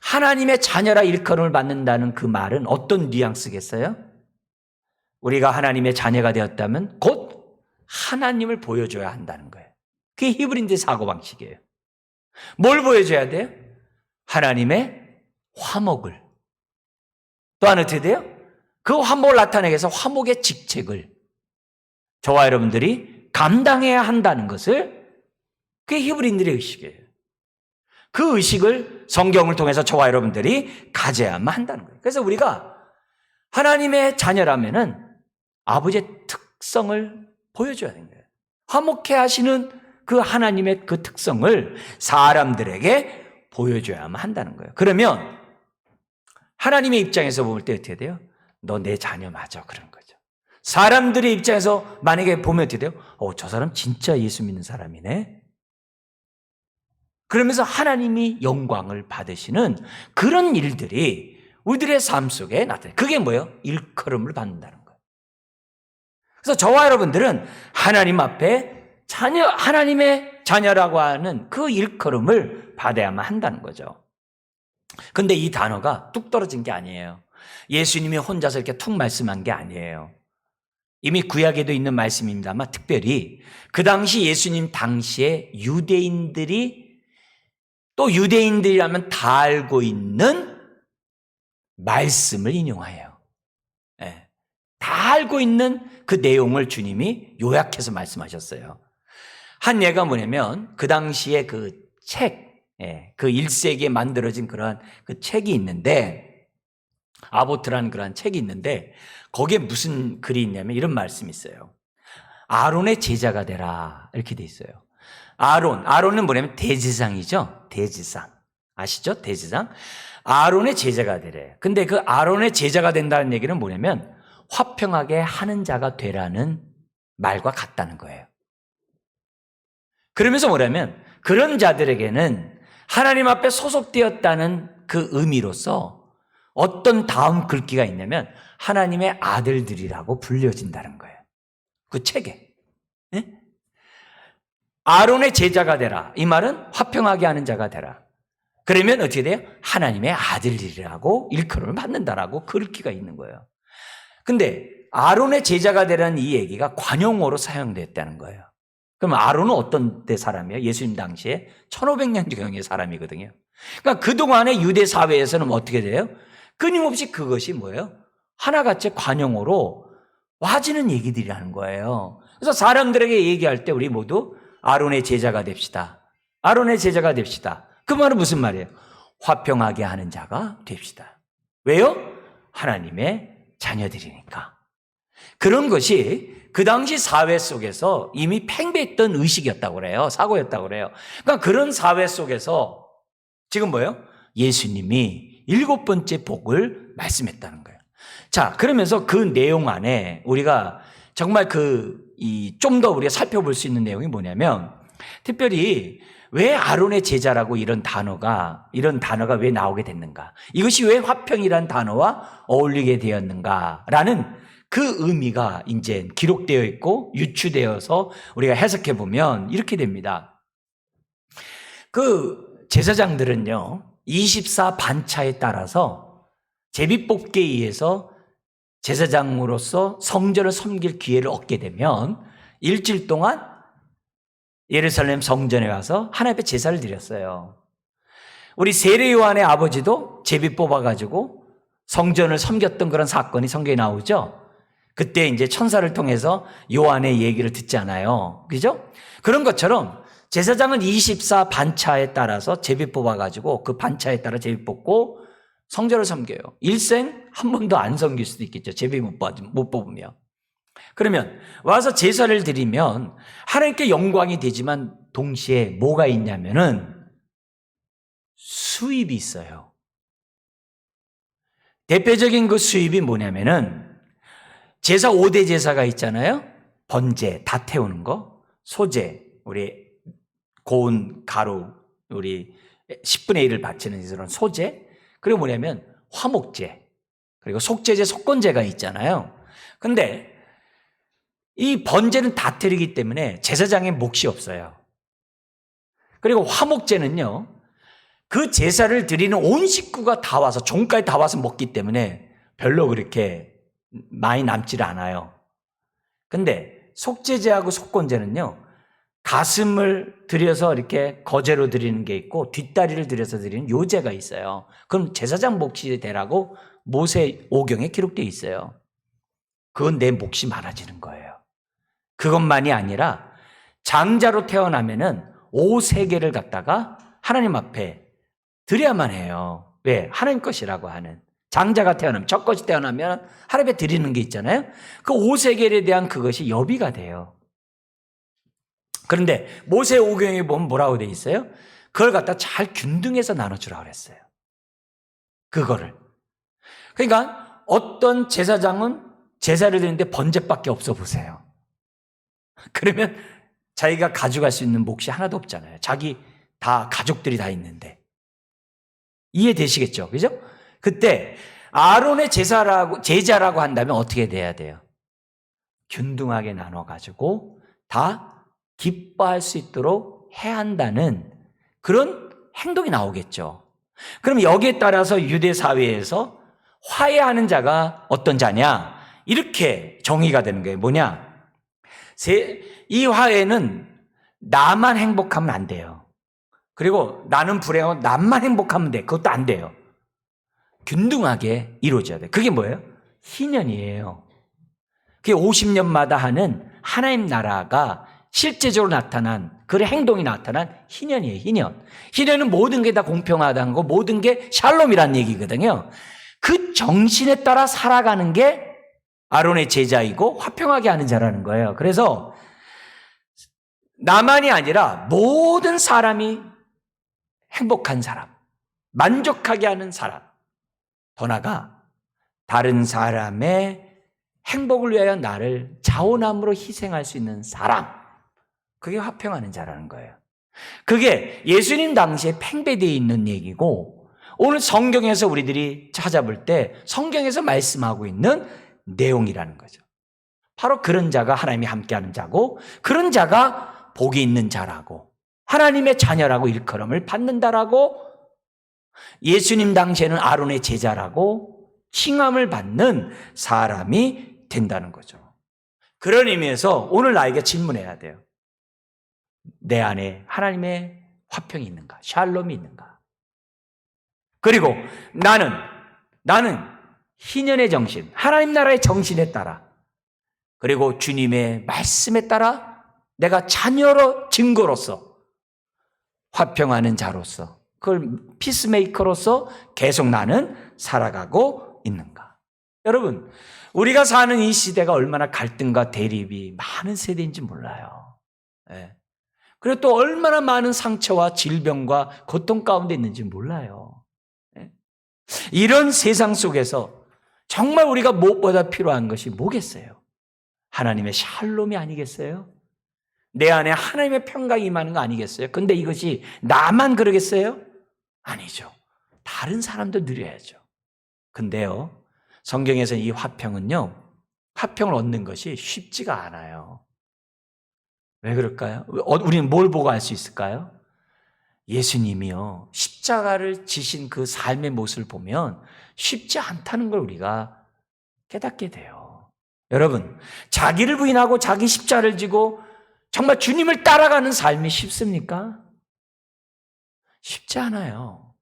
하나님의 자녀라 일컬음을 받는다는 그 말은 어떤 뉘앙스겠어요? 우리가 하나님의 자녀가 되었다면 곧 하나님을 보여줘야 한다는 거예요. 그게 히브리인들의 사고방식이에요. 뭘 보여줘야 돼요? 하나님의 화목을. 또한 어떻게 돼요? 그 화목을 나타내기 위해서 화목의 직책을 저와 여러분들이 감당해야 한다는 것을 그게 히브리인들의 의식이에요. 그 의식을 성경을 통해서 저와 여러분들이 가져야만 한다는 거예요. 그래서 우리가 하나님의 자녀라면은 아버지의 특성을 보여줘야 되는 거예요. 화목해 하시는 그 하나님의 그 특성을 사람들에게 보여줘야만 한다는 거예요. 그러면 하나님의 입장에서 볼 때 어떻게 돼요? 너 내 자녀 맞아. 그런 거죠. 사람들의 입장에서 만약에 보면 어떻게 돼요? 저 사람 진짜 예수 믿는 사람이네. 그러면서 하나님이 영광을 받으시는 그런 일들이 우리들의 삶 속에 나타나요. 그게 뭐예요? 일컬음을 받는다는 거예요. 그래서 저와 여러분들은 하나님 앞에 하나님의 자녀라고 하는 그 일컬음을 받아야만 한다는 거죠. 근데 이 단어가 뚝 떨어진 게 아니에요. 예수님이 혼자서 이렇게 툭 말씀한 게 아니에요. 이미 구약에도 있는 말씀입니다만 특별히 그 당시 예수님 당시에 유대인들이 또 유대인들이라면 다 알고 있는 말씀을 인용해요. 네. 다 알고 있는 그 내용을 주님이 요약해서 말씀하셨어요. 한 예가 뭐냐면 그 당시에 그 책, 그 1세기에 만들어진 그러한 그 책이 있는데 아보트라는 그러한 책이 있는데 거기에 무슨 글이 있냐면 이런 말씀이 있어요. 아론의 제자가 되라 이렇게 돼 있어요. 아론은 뭐냐면 대지상이죠. 대지상. 아시죠? 대지상. 아론의 제자가 되래. 근데 그 아론의 제자가 된다는 얘기는 뭐냐면 화평하게 하는 자가 되라는 말과 같다는 거예요. 그러면서 뭐냐면 그런 자들에게는 하나님 앞에 소속되었다는 그 의미로서 어떤 다음 글귀가 있냐면 하나님의 아들들이라고 불려진다는 거예요. 그 책에. 예? 아론의 제자가 되라. 이 말은 화평하게 하는 자가 되라. 그러면 어떻게 돼요? 하나님의 아들들이라고 일컬음을 받는다라고 글귀가 있는 거예요. 근데 아론의 제자가 되라는 이 얘기가 관용어로 사용됐다는 거예요. 그럼 아론은 어떤 때 사람이에요? 예수님 당시에 1500년경의 사람이거든요. 그러니까 그동안의 유대 사회에서는 어떻게 돼요? 끊임없이 그것이 뭐예요? 하나같이 관용어로 와지는 얘기들이라는 거예요. 그래서 사람들에게 얘기할 때 우리 모두 아론의 제자가 됩시다. 아론의 제자가 됩시다. 그 말은 무슨 말이에요? 화평하게 하는 자가 됩시다. 왜요? 하나님의 자녀들이니까. 그런 것이 그 당시 사회 속에서 이미 팽배했던 의식이었다고 그래요. 사고였다고 그래요. 그러니까 그런 사회 속에서 지금 뭐예요? 예수님이 7번째 복을 말씀했다는 거예요. 자, 그러면서 그 내용 안에 우리가 정말 좀 더 우리가 살펴볼 수 있는 내용이 뭐냐면 특별히 왜 아론의 제자라고 이런 단어가 왜 나오게 됐는가? 이것이 왜 화평이란 단어와 어울리게 되었는가라는 그 의미가 이제 기록되어 있고 유추되어서 우리가 해석해 보면 이렇게 됩니다. 그 제사장들은요, 24 반차에 따라서 제비뽑기에 의해서 제사장으로서 성전을 섬길 기회를 얻게 되면 일주일 동안 예루살렘 성전에 와서 하나님 앞에 제사를 드렸어요. 우리 세례 요한의 아버지도 제비 뽑아가지고 성전을 섬겼던 그런 사건이 성경에 나오죠. 그때 이제 천사를 통해서 요한의 얘기를 듣잖아요. 그죠? 그런 것처럼 제사장은 24 반차에 따라서 제비 뽑아가지고 그 반차에 따라 제비 뽑고 성전을 섬겨요. 일생 한 번도 안 섬길 수도 있겠죠. 제비 못 뽑으면. 그러면 와서 제사를 드리면 하나님께 영광이 되지만 동시에 뭐가 있냐면은 수입이 있어요. 대표적인 그 수입이 뭐냐면은 제사 5대 제사가 있잖아요. 번제, 다 태우는 거, 소제, 우리 고운 가루, 우리 10분의 1을 바치는 그런 소제, 그리고 뭐냐면 화목제, 그리고 속제제, 속건제가 있잖아요. 근데 이 번제는 다 드리기 때문에 제사장의 몫이 없어요. 그리고 화목제는요, 그 제사를 드리는 온 식구가 다 와서 종까지 다 와서 먹기 때문에 별로 그렇게 많이 남질 않아요. 근데 속제제하고 속건제는요, 가슴을 들여서 이렇게 거제로 드리는 게 있고 뒷다리를 들여서 드리는 요제가 있어요. 그럼 제사장 몫이 되라고 모세 오경에 기록되어 있어요. 그건 내 몫이 많아지는 거예요. 그것만이 아니라 장자로 태어나면은 오세계를 갖다가 하나님 앞에 드려야만 해요. 왜? 하나님 것이라고 하는. 장자가 태어나면, 첫 것이 태어나면 하나님 앞에 드리는 게 있잖아요. 그 오세계에 대한 그것이 여비가 돼요. 그런데 모세 오경에 보면 뭐라고 돼 있어요? 그걸 갖다 잘 균등해서 나눠주라고 그랬어요. 그거를. 그러니까 어떤 제사장은 제사를 드리는데 번제밖에 없어 보세요. 그러면 자기가 가져갈 수 있는 몫이 하나도 없잖아요. 자기 다 가족들이 다 있는데. 이해되시겠죠? 그죠? 그때 아론의 제자라고 한다면 어떻게 돼야 돼요? 균등하게 나눠가지고 다 기뻐할 수 있도록 해야 한다는 그런 행동이 나오겠죠. 그럼 여기에 따라서 유대 사회에서 화해하는 자가 어떤 자냐? 이렇게 정의가 되는 거예요. 뭐냐? 이 화해는 나만 행복하면 안 돼요. 그리고 나는 불행하고 나만 행복하면 돼. 그것도 안 돼요. 균등하게 이루어져야 돼요. 그게 뭐예요? 희년이에요. 그게 50년마다 하는 하나님 나라가 실제적으로 나타난, 그 행동이 나타난 희년이에요, 희년. 희년은 모든 게 다 공평하다는 거, 모든 게 샬롬이라는 얘기거든요. 그 정신에 따라 살아가는 게 아론의 제자이고 화평하게 하는 자라는 거예요. 그래서 나만이 아니라 모든 사람이 행복한 사람, 만족하게 하는 사람, 더 나아가 다른 사람의 행복을 위하여 나를 자원함으로 희생할 수 있는 사람, 그게 화평하는 자라는 거예요. 그게 예수님 당시에 팽배되어 있는 얘기고 오늘 성경에서 우리들이 찾아볼 때 성경에서 말씀하고 있는 내용이라는 거죠. 바로 그런 자가 하나님이 함께하는 자고 그런 자가 복이 있는 자라고 하나님의 자녀라고 일컬음을 받는다라고 예수님 당시에는 아론의 제자라고 칭함을 받는 사람이 된다는 거죠. 그런 의미에서 오늘 나에게 질문해야 돼요. 내 안에 하나님의 화평이 있는가? 샬롬이 있는가? 그리고 나는 희년의 정신, 하나님 나라의 정신에 따라 그리고 주님의 말씀에 따라 내가 자녀로 증거로서 화평하는 자로서 그걸 피스메이커로서 계속 나는 살아가고 있는가? 여러분, 우리가 사는 이 시대가 얼마나 갈등과 대립이 많은 세대인지 몰라요. 네. 그리고 또 얼마나 많은 상처와 질병과 고통 가운데 있는지 몰라요. 네. 이런 세상 속에서 정말 우리가 무엇보다 필요한 것이 뭐겠어요? 하나님의 샬롬이 아니겠어요? 내 안에 하나님의 평강이 임하는 거 아니겠어요? 근데 이것이 나만 그러겠어요? 아니죠. 다른 사람도 누려야죠. 근데요, 성경에서 이 화평은요, 화평을 얻는 것이 쉽지가 않아요. 왜 그럴까요? 우리는 뭘 보고 알 수 있을까요? 예수님이요, 십자가를 지신 그 삶의 모습을 보면 쉽지 않다는 걸 우리가 깨닫게 돼요. 여러분, 자기를 부인하고 자기 십자가를 지고 정말 주님을 따라가는 삶이 쉽습니까? 쉽지 않아요.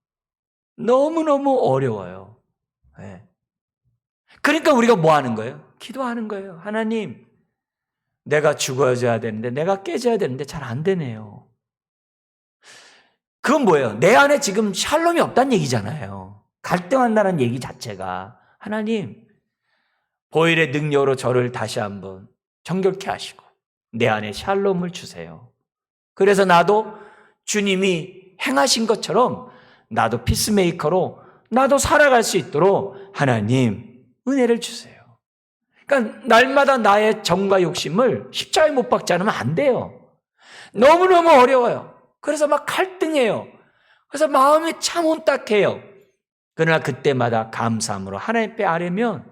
너무너무 어려워요. 네. 그러니까 우리가 뭐 하는 거예요? 기도하는 거예요. 하나님, 내가 죽어져야 되는데, 내가 깨져야 되는데 잘 안 되네요. 그건 뭐예요? 내 안에 지금 샬롬이 없다는 얘기잖아요. 갈등한다는 얘기 자체가. 하나님, 보혈의 능력으로 저를 다시 한번 정결케 하시고 내 안에 샬롬을 주세요. 그래서 나도 주님이 행하신 것처럼 나도 피스메이커로 나도 살아갈 수 있도록 하나님 은혜를 주세요. 그러니까 날마다 나의 정과 욕심을 십자가에 못 박지 않으면 안 돼요. 너무너무 어려워요. 그래서 막 갈등해요. 그래서 마음이 참 혼탁해요. 그러나 그때마다 감사함으로 하나님 께 아뢰면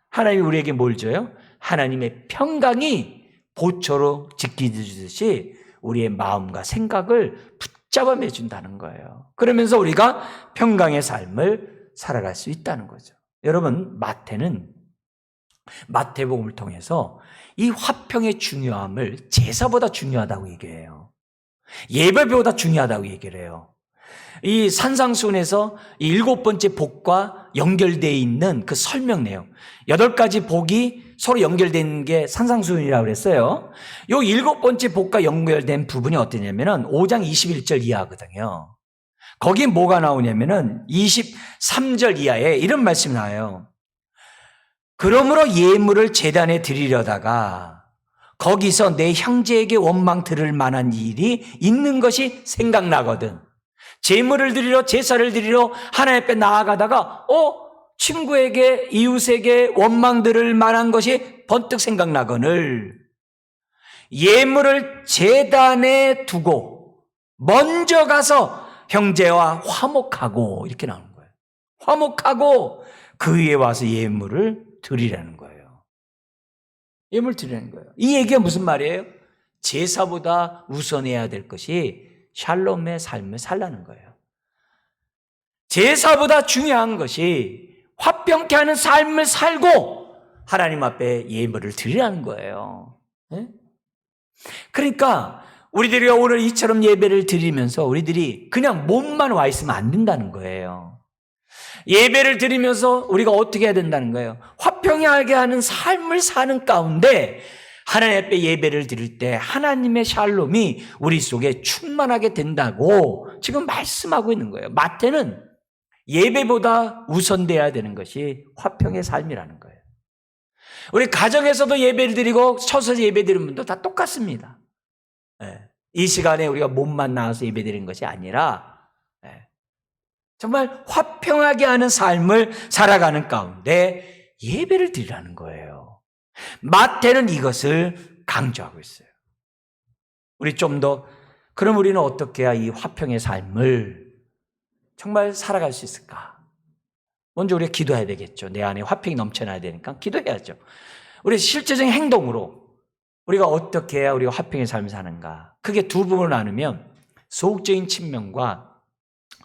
하나님이 우리에게 뭘 줘요? 하나님의 평강이 보초로 지키듯이 우리의 마음과 생각을 붙잡아 매준다는 거예요. 그러면서 우리가 평강의 삶을 살아갈 수 있다는 거죠. 여러분, 마태복음을 통해서 이 화평의 중요함을 제사보다 중요하다고 얘기해요. 예배보다 중요하다고 얘기를 해요. 이 산상수훈에서 이 7번째 복과 연결되어 있는 그 설명 내용, 8가지 복이 서로 연결된 게 산상수훈이라고 그랬어요. 요 7번째 복과 연결된 부분이 어떠냐면은 5장 21절 이하거든요. 거기에 뭐가 나오냐면은 23절 이하에 이런 말씀이 나와요. 그러므로 예물을 제단에 드리려다가 거기서 내 형제에게 원망 들을 만한 일이 있는 것이 생각나거든. 제물을 드리러 제사를 드리러 하나님 앞에 나아가다가 친구에게 이웃에게 원망 들을 만한 것이 번뜩 생각나거늘 예물을 제단에 두고 먼저 가서 형제와 화목하고 이렇게 나오는 거예요. 화목하고 그 위에 와서 예물을 드리라는 거예요. 예물 드리라는 거예요. 이 얘기가 무슨 말이에요? 제사보다 우선해야 될 것이 샬롬의 삶을 살라는 거예요. 제사보다 중요한 것이 화평케 하는 삶을 살고 하나님 앞에 예물을 드리라는 거예요. 네? 그러니까 우리들이 오늘 이처럼 예배를 드리면서 우리들이 그냥 몸만 와 있으면 안 된다는 거예요. 예배를 드리면서 우리가 어떻게 해야 된다는 거예요? 화평하게 하는 삶을 사는 가운데 하나님 앞에 예배를 드릴 때 하나님의 샬롬이 우리 속에 충만하게 된다고 지금 말씀하고 있는 거예요. 마태는 예배보다 우선돼야 되는 것이 화평의 삶이라는 거예요. 우리 가정에서도 예배를 드리고 처서 예배 드리는 분도 다 똑같습니다. 이 시간에 우리가 몸만 나와서 예배 드리는 것이 아니라 정말 화평하게 하는 삶을 살아가는 가운데 예배를 드리라는 거예요. 마태는 이것을 강조하고 있어요. 우리 좀 더, 그럼 우리는 어떻게 해야 이 화평의 삶을 정말 살아갈 수 있을까? 먼저 우리가 기도해야 되겠죠. 내 안에 화평이 넘쳐나야 되니까 기도해야죠. 우리 실제적인 행동으로 우리가 어떻게 해야 우리가 화평의 삶을 사는가? 크게 두 부분을 나누면 소극적인 측면과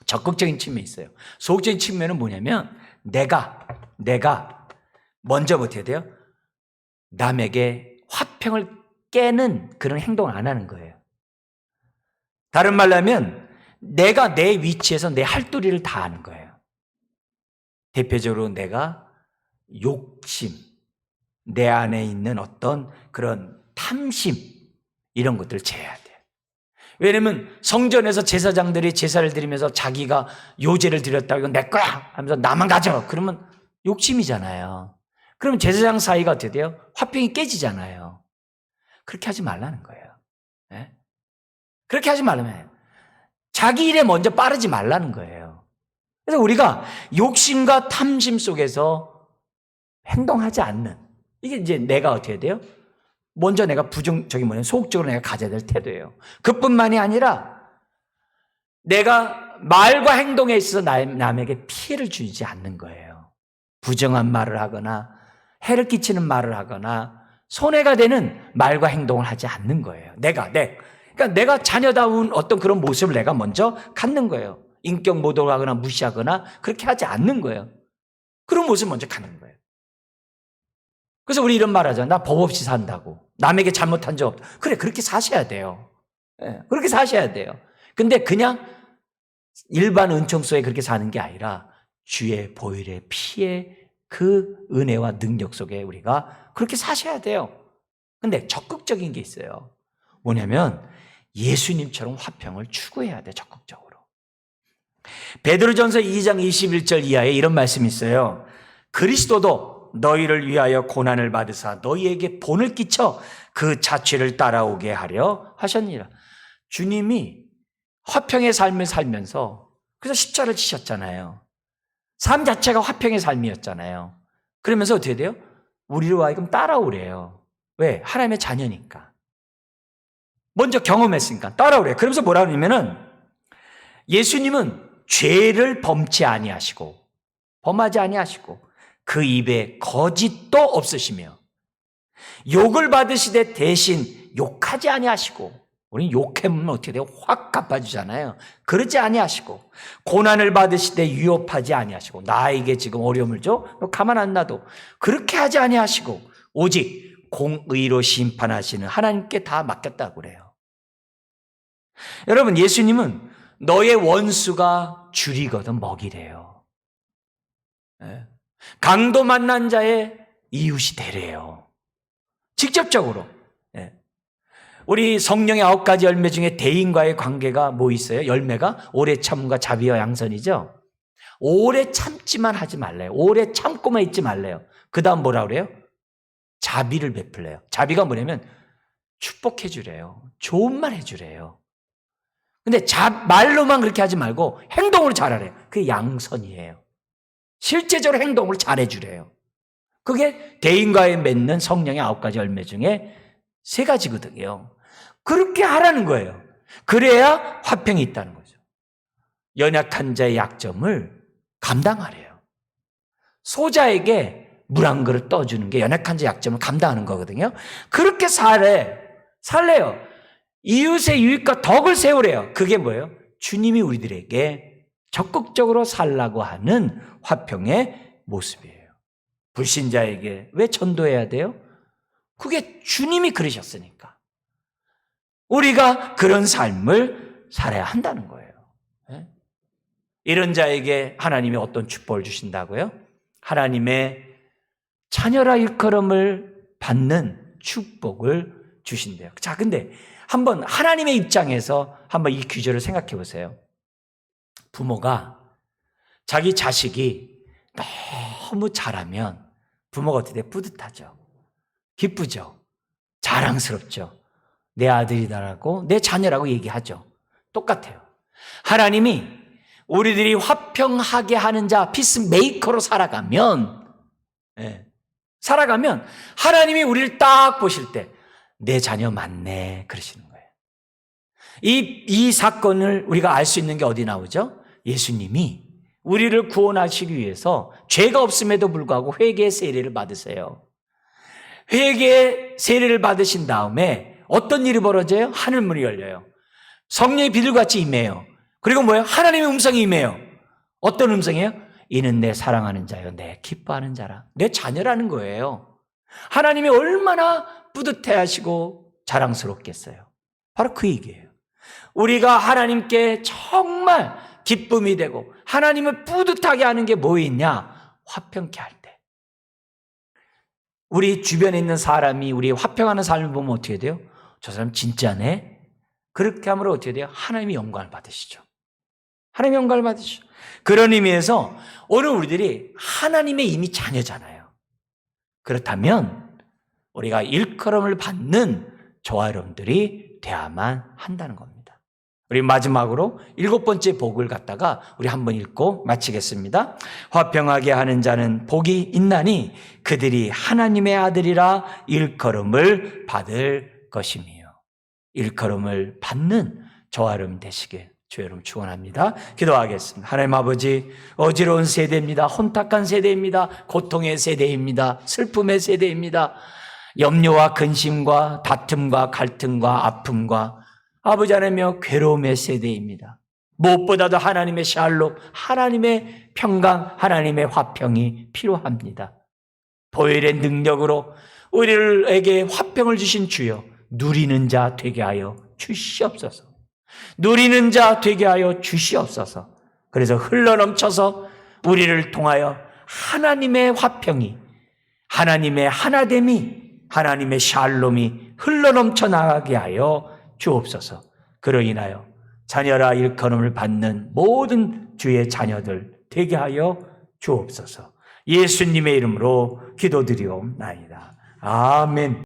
적극적인 측면이 있어요. 소극적인 측면은 뭐냐면 내가 먼저 어떻게 돼요? 남에게 화평을 깨는 그런 행동을 안 하는 거예요. 다른 말로 하면 내가 내 위치에서 내 할 도리를 다 하는 거예요. 대표적으로 내가 욕심, 내 안에 있는 어떤 그런 탐심, 이런 것들을 제어해야 돼요. 왜냐면 성전에서 제사장들이 제사를 드리면서 자기가 요제를 드렸다고 이건 내 거야 하면서 나만 가져. 그러면 욕심이잖아요. 그러면 제사장 사이가 어떻게 돼요? 화평이 깨지잖아요. 그렇게 하지 말라는 거예요. 네? 그렇게 하지 말라면 자기 일에 먼저 빠르지 말라는 거예요. 그래서 우리가 욕심과 탐심 속에서 행동하지 않는, 이게 이제 내가 어떻게 돼요? 먼저 내가 소극적으로 내가 가져야 될 태도예요. 그뿐만이 아니라 내가 말과 행동에 있어서 남에게 피해를 주지 않는 거예요. 부정한 말을 하거나 해를 끼치는 말을 하거나 손해가 되는 말과 행동을 하지 않는 거예요. 그러니까 내가 자녀다운 어떤 그런 모습을 내가 먼저 갖는 거예요. 인격 모독하거나 무시하거나 그렇게 하지 않는 거예요. 그런 모습을 먼저 갖는 거예요. 그래서 우리 이런 말 하잖아요. 나 법 없이 산다고. 남에게 잘못한 적 없다. 그래, 그렇게 사셔야 돼요. 네, 그렇게 사셔야 돼요. 근데 그냥 일반 은총 속에 그렇게 사는 게 아니라 주의 보혈의 피의 그 은혜와 능력 속에 우리가 그렇게 사셔야 돼요. 근데 적극적인 게 있어요. 뭐냐면 예수님처럼 화평을 추구해야 돼, 적극적으로. 베드로전서 2장 21절 이하에 이런 말씀이 있어요. 그리스도도 너희를 위하여 고난을 받으사 너희에게 본을 끼쳐 그 자취를 따라오게 하려 하셨니라. 주님이 화평의 삶을 살면서 그래서 십자가를 지셨잖아요. 삶 자체가 화평의 삶이었잖아요. 그러면서 어떻게 돼요? 우리로 하여금 따라오래요. 왜? 하나님의 자녀니까. 먼저 경험했으니까 따라오래요. 그러면서 뭐라 그러냐면은 예수님은 죄를 범하지 아니하시고 그 입에 거짓도 없으시며 욕을 받으시되 대신 욕하지 아니하시고, 우리는 욕하면 어떻게 돼요? 확 갚아주잖아요. 그러지 아니하시고 고난을 받으시되 위협하지 아니하시고, 나에게 지금 어려움을 줘? 가만 안 놔도 그렇게 하지 아니하시고 오직 공의로 심판하시는 하나님께 다 맡겼다고 그래요. 여러분, 예수님은 너의 원수가 줄이거든 먹이래요. 강도 만난 자의 이웃이 되래요. 직접적으로. 우리 성령의 9가지 열매 중에 대인과의 관계가 뭐 있어요? 열매가 오래 참음과 자비와 양선이죠. 오래 참지만 하지 말래요. 오래 참고만 있지 말래요. 그 다음 뭐라 그래요? 자비를 베풀래요. 자비가 뭐냐면 축복해 주래요. 좋은 말 해주래요. 근데 말로만 그렇게 하지 말고 행동으로 잘하래요. 그게 양선이에요. 실제적으로 행동을 잘해주래요. 그게 대인과에 맺는 성령의 9가지 열매 중에 3가지거든요. 그렇게 하라는 거예요. 그래야 화평이 있다는 거죠. 연약한 자의 약점을 감당하래요. 소자에게 물 한 그릇 떠주는 게 연약한 자의 약점을 감당하는 거거든요. 그렇게 살래요. 이웃의 유익과 덕을 세우래요. 그게 뭐예요? 주님이 우리들에게 적극적으로 살라고 하는 화평의 모습이에요. 불신자에게 왜 전도해야 돼요? 그게 주님이 그러셨으니까. 우리가 그런 삶을 살아야 한다는 거예요. 이런 자에게 하나님이 어떤 축복을 주신다고요? 하나님의 자녀라 일컬음을 받는 축복을 주신대요. 자, 근데 한번 하나님의 입장에서 한번 이 규절을 생각해 보세요. 부모가 자기 자식이 너무 잘하면 부모가 어떻게 돼? 뿌듯하죠. 기쁘죠. 자랑스럽죠. 내 아들이다라고, 내 자녀라고 얘기하죠. 똑같아요. 하나님이 우리들이 화평하게 하는 자, 피스메이커로 살아가면 하나님이 우리를 딱 보실 때 내 자녀 맞네 그러시는 거예요. 이 사건을 우리가 알 수 있는 게 어디 나오죠? 예수님이 우리를 구원하시기 위해서 죄가 없음에도 불구하고 회개의 세례를 받으세요. 회개의 세례를 받으신 다음에 어떤 일이 벌어져요? 하늘문이 열려요. 성령이 비둘같이 임해요. 그리고 뭐예요? 하나님의 음성이 임해요. 어떤 음성이에요? 이는 내 사랑하는 자요, 내 기뻐하는 자라. 내 자녀라는 거예요. 하나님이 얼마나 뿌듯해하시고 자랑스럽겠어요. 바로 그 얘기예요. 우리가 하나님께 정말 기쁨이 되고 하나님을 뿌듯하게 하는 게 뭐 있냐? 화평케 할 때. 우리 주변에 있는 사람이 우리 화평하는 삶을 보면 어떻게 돼요? 저 사람 진짜네? 그렇게 함으로 어떻게 돼요? 하나님이 영광을 받으시죠. 하나님이 영광을 받으시죠. 그런 의미에서 오늘 우리들이 하나님의 이미 자녀잖아요. 그렇다면 우리가 일컬음을 받는 저와 여러분들이 돼야만 한다는 겁니다. 우리 마지막으로 7번째 복을 갖다가 우리 한번 읽고 마치겠습니다. 화평하게 하는 자는 복이 있나니 그들이 하나님의 아들이라 일컬음을 받을 것이며. 일컬음을 받는 저와 여러분 되시길 주의 이름 축원합니다. 기도하겠습니다. 하나님 아버지, 어지러운 세대입니다. 혼탁한 세대입니다. 고통의 세대입니다. 슬픔의 세대입니다. 염려와 근심과 다툼과 갈등과 아픔과 아버지 하나님의 괴로움의 세대입니다. 무엇보다도 하나님의 샬롬, 하나님의 평강, 하나님의 화평이 필요합니다. 보혈의 능력으로 우리에게 화평을 주신 주여, 누리는 자 되게 하여 주시옵소서. 누리는 자 되게 하여 주시옵소서. 그래서 흘러넘쳐서 우리를 통하여 하나님의 화평이, 하나님의 하나됨이, 하나님의 샬롬이 흘러넘쳐 나가게 하여 주옵소서. 그로 인하여 자녀라 일컬음을 받는 모든 주의 자녀들 되게 하여 주옵소서. 예수님의 이름으로 기도드리옵나이다. 아멘.